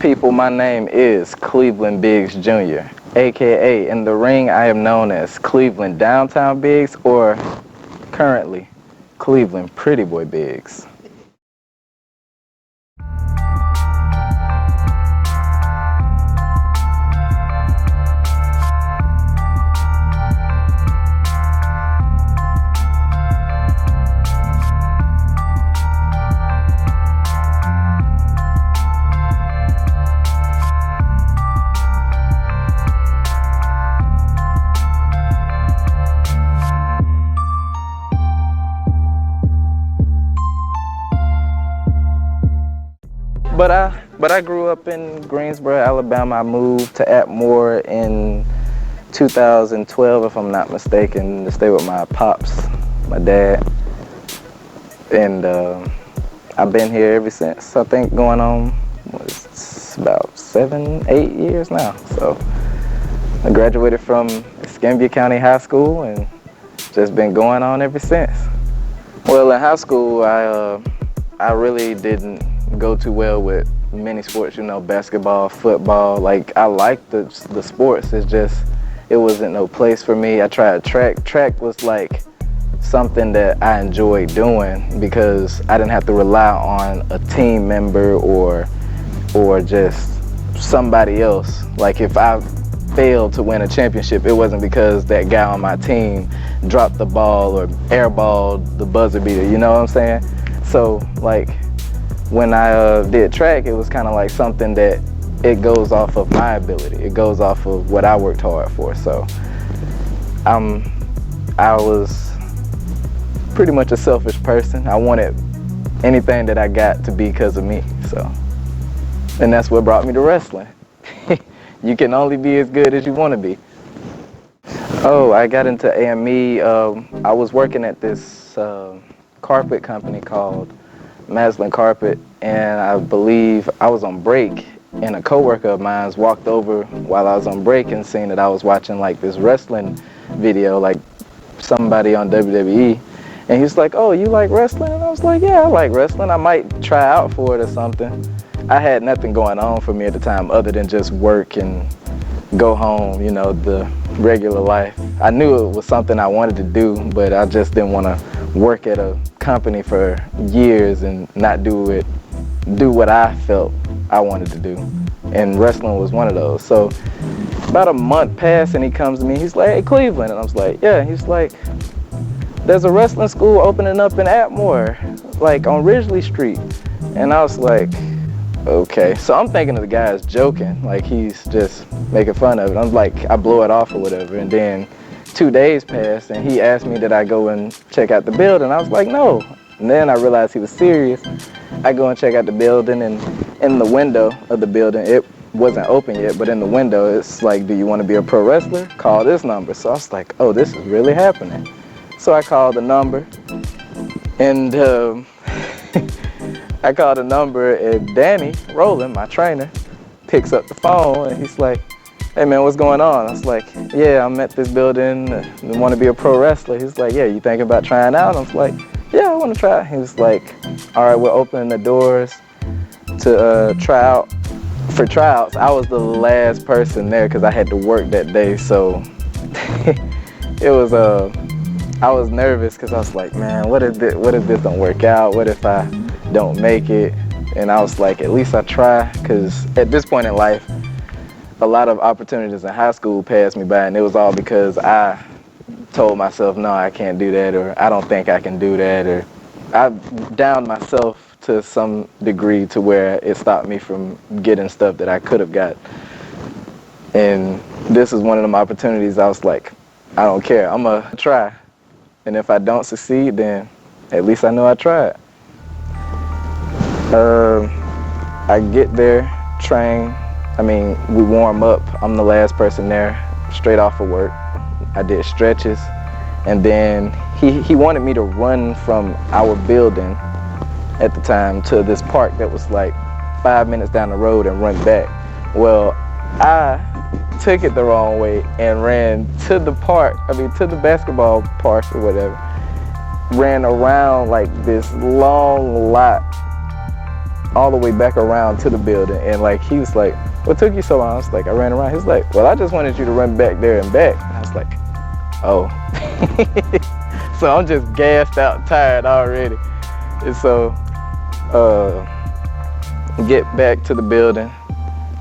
People, my name is Cleveland Biggs Jr., aka in the ring I am known as Cleveland Downtown Biggs, or currently Cleveland Pretty Boy Biggs. But I grew up in Greensboro, Alabama. I moved to Atmore in 2012, if I'm not mistaken, to stay with my pops, my dad. And I've been here ever since. I think going on it's about 7, 8 years now. So I graduated from Escambia County High School and just been going on ever since. Well, in high school, I really didn't go too well with many sports, you know, basketball, football. Like, I liked the sports, it's just, it wasn't no place for me. I tried track. Track was like something that I enjoyed doing because I didn't have to rely on a team member or just somebody else. Like, if I failed to win a championship, it wasn't because that guy on my team dropped the ball or airballed the buzzer beater, you know what I'm saying? So, like, when I did track, it was kind of like something that it goes off of my ability. It goes off of what I worked hard for. So I was pretty much a selfish person. I wanted anything that I got to be because of me. So, and that's what brought me to wrestling. You can only be as good as you want to be. Oh, I got into AME. I was working at this carpet company called Maslin Carpet, and I believe I was on break, and a coworker of mine walked over while I was on break and seen that I was watching like this wrestling video, like somebody on WWE, and he's like, "Oh, you like wrestling?" And I was like, "Yeah, I like wrestling. I might try out for it or something." I had nothing going on for me at the time other than just work and go home, you know, the regular life. I knew it was something I wanted to do, but I just didn't want to work at a company for years and not do what I felt I wanted to do. And wrestling was one of those. So about a month passed and he comes to me, he's like, "Hey, Cleveland." And I was like, "Yeah." He's like, "There's a wrestling school opening up in Atmore, like on Ridgely Street." And I was like, okay. So I'm thinking the guy's joking, like he's just making fun of it. I'm like, I blow it off or whatever. And then 2 days passed and he asked me did I go and check out the building. I was like, no. And then I realized he was serious. I go and check out the building, and in the window of the building, it wasn't open yet, but in the window it's like, "Do you want to be a pro wrestler? Call this number." So I was like, oh, this is really happening. So I called the number, and I called the number, and Danny Rowland, my trainer, picks up the phone and he's like, "Hey man, what's going on?" I was like, "Yeah, I'm at this building and want to be a pro wrestler." He's like, "Yeah, you thinking about trying out?" I was like, "Yeah, I want to try." He was like, "All right, we're opening the doors to try out." For tryouts, I was the last person there because I had to work that day, so it was I was nervous because I was like, man, what if this don't work out? What if I don't make it? And I was like, at least I try, because at this point in life, a lot of opportunities in high school passed me by, and it was all because I told myself, no, I can't do that, or I don't think I can do that, or I downed myself to some degree to where it stopped me from getting stuff that I could have got. And this is one of them opportunities. I was like, I don't care, I'm gonna try. And if I don't succeed, then at least I know I tried. I get there, train. I mean, we warm up. I'm the last person there, straight off of work. I did stretches, and then he wanted me to run from our building at the time to this park that was like 5 minutes down the road and run back. Well, I took it the wrong way and ran to the park, to the basketball park or whatever, ran around like this long lot all the way back around to the building. And like, he was like, what took you so long? I was like, I ran around. He was like, well, I just wanted you to run back there and back. And I was like, oh. So I'm just gassed out, tired already. And so get back to the building,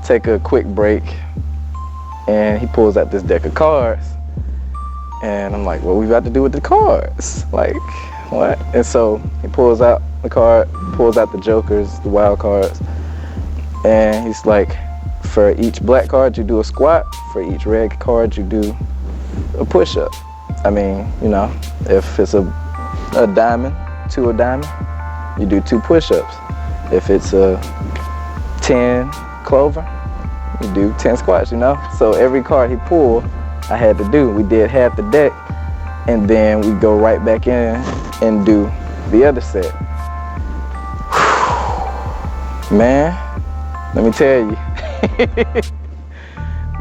take a quick break, and he pulls out this deck of cards. And I'm like, what we about to do with the cards? Like, what? And so he pulls out the card, pulls out the jokers, the wild cards, and he's like, for each black card you do a squat, for each red card you do a push-up. I mean, you know, if it's a diamond, a diamond, you do 2 push-ups. If it's a 10 clover, you do 10 squats, you know? So every card he pulled, I had to do. We did half the deck, and then we go right back in and do the other set. Man, let me tell you,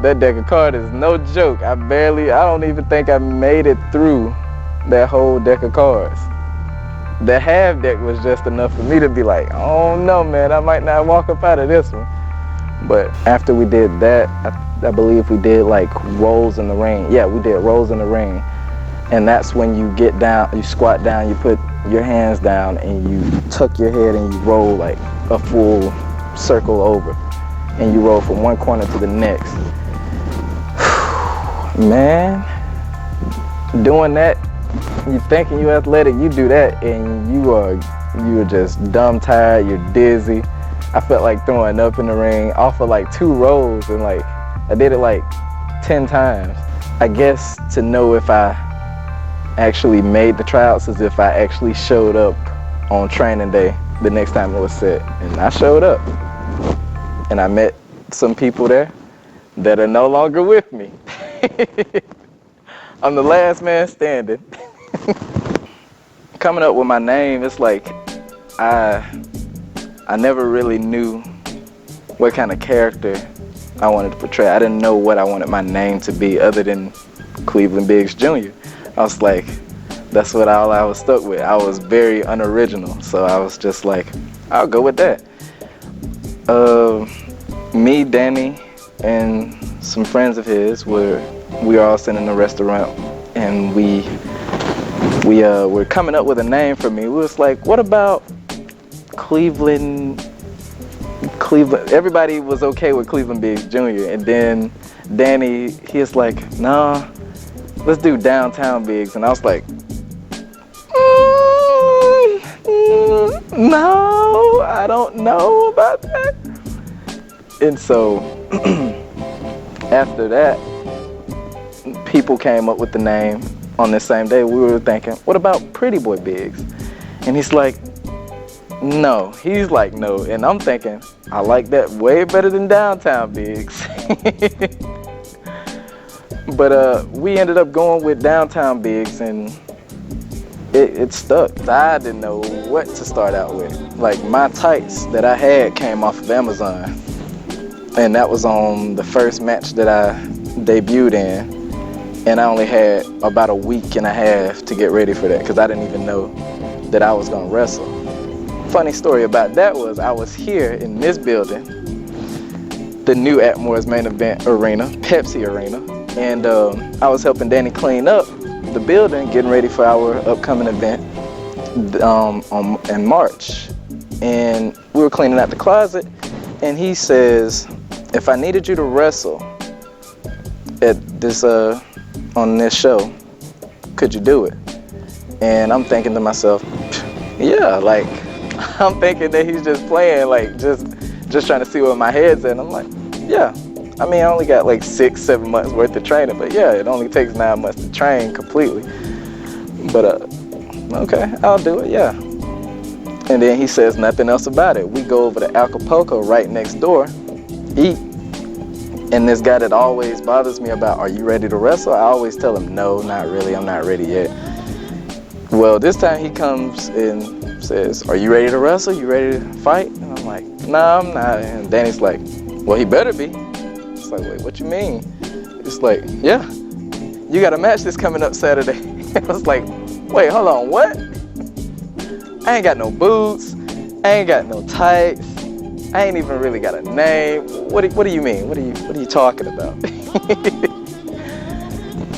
that deck of cards is no joke. I don't even think I made it through that whole deck of cards. The half deck was just enough for me to be like, oh no, man, I might not walk up out of this one. But after we did that, I believe we did like rolls in the ring. Yeah, we did rolls in the ring. And that's when you get down, you squat down, you put your hands down, and you tuck your head and you roll like a full circle over. And you roll from one corner to the next. Man, doing that, you thinking you athletic, you do that and you are just dumb tired, you're dizzy. I felt like throwing up in the ring off of like 2 rolls, and like I did it like 10 times. I guess to know if I actually made the tryouts is if I actually showed up on training day the next time it was set. And I showed up, and I met some people there that are no longer with me. I'm the last man standing. Coming up with my name, it's like I never really knew what kind of character I wanted to portray. I didn't know what I wanted my name to be other than Cleveland Biggs Jr. I was like, that's what all I was stuck with. I was very unoriginal, so I was just like, I'll go with that. Me, Danny, and some friends of his we were all sitting in a restaurant, and we were coming up with a name for me. We was like, what about Cleveland? Everybody was okay with Cleveland Biggs Jr. And then Danny, he's like, nah, let's do Downtown Biggs. And I was like, no, I don't know about that. And so after that, people came up with the name on this same day. We were thinking, what about Pretty Boy Biggs? And he's like, no. He's like, no. And I'm thinking, I like that way better than Downtown Biggs. But we ended up going with Downtown Biggs, and it stuck. I didn't know what to start out with. Like, my tights that I had came off of Amazon, and that was on the first match that I debuted in. And I only had about a week and a half to get ready for that, because I didn't even know that I was gonna wrestle. Funny story about that was, I was here in this building, the new Atmore's main event arena, Pepsi Arena, and I was helping Danny clean up the building, getting ready for our upcoming event in March. And we were cleaning out the closet, and he says, if I needed you to wrestle at this on this show, could you do it? And I'm thinking to myself, yeah, like, I'm thinking that he's just playing, like, just trying to see where my head's at. And I'm like, yeah. I mean, I only got like 6-7 months worth of training, but yeah, it only takes 9 months to train completely. But okay, I'll do it, yeah. And then he says nothing else about it. We go over to Acapulco right next door, eat. And this guy that always bothers me about, are you ready to wrestle? I always tell him, no, not really, I'm not ready yet. Well, this time he comes and says, are you ready to wrestle? You ready to fight? And I'm like, nah, I'm not. And Danny's like, well, he better be. It's like, wait, what you mean? It's like, yeah, you got a match that's coming up Saturday. I was like, wait, hold on, what? I ain't got no boots, I ain't got no tights, I ain't even really got a name. What do you mean? What are you talking about?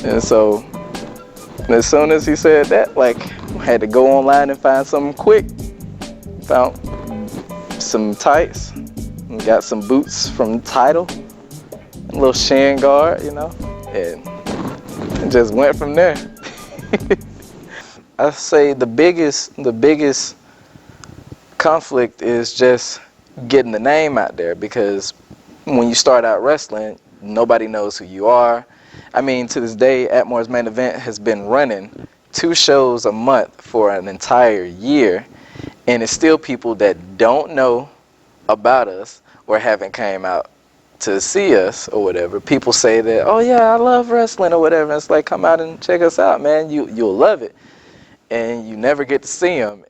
And so as soon as he said that, like, I had to go online and find something quick. Found some tights and got some boots from Tidal, a little shin guard, you know, and just went from there. I say the biggest conflict is just getting the name out there, because when you start out wrestling, nobody knows who you are. I mean, to this day, Atmore's Main Event has been running 2 shows a month for an entire year, and it's still people that don't know about us or haven't came out to see us or whatever. People say that, oh yeah, I love wrestling or whatever. It's like, come out and check us out, man. You'll love it. And you never get to see them.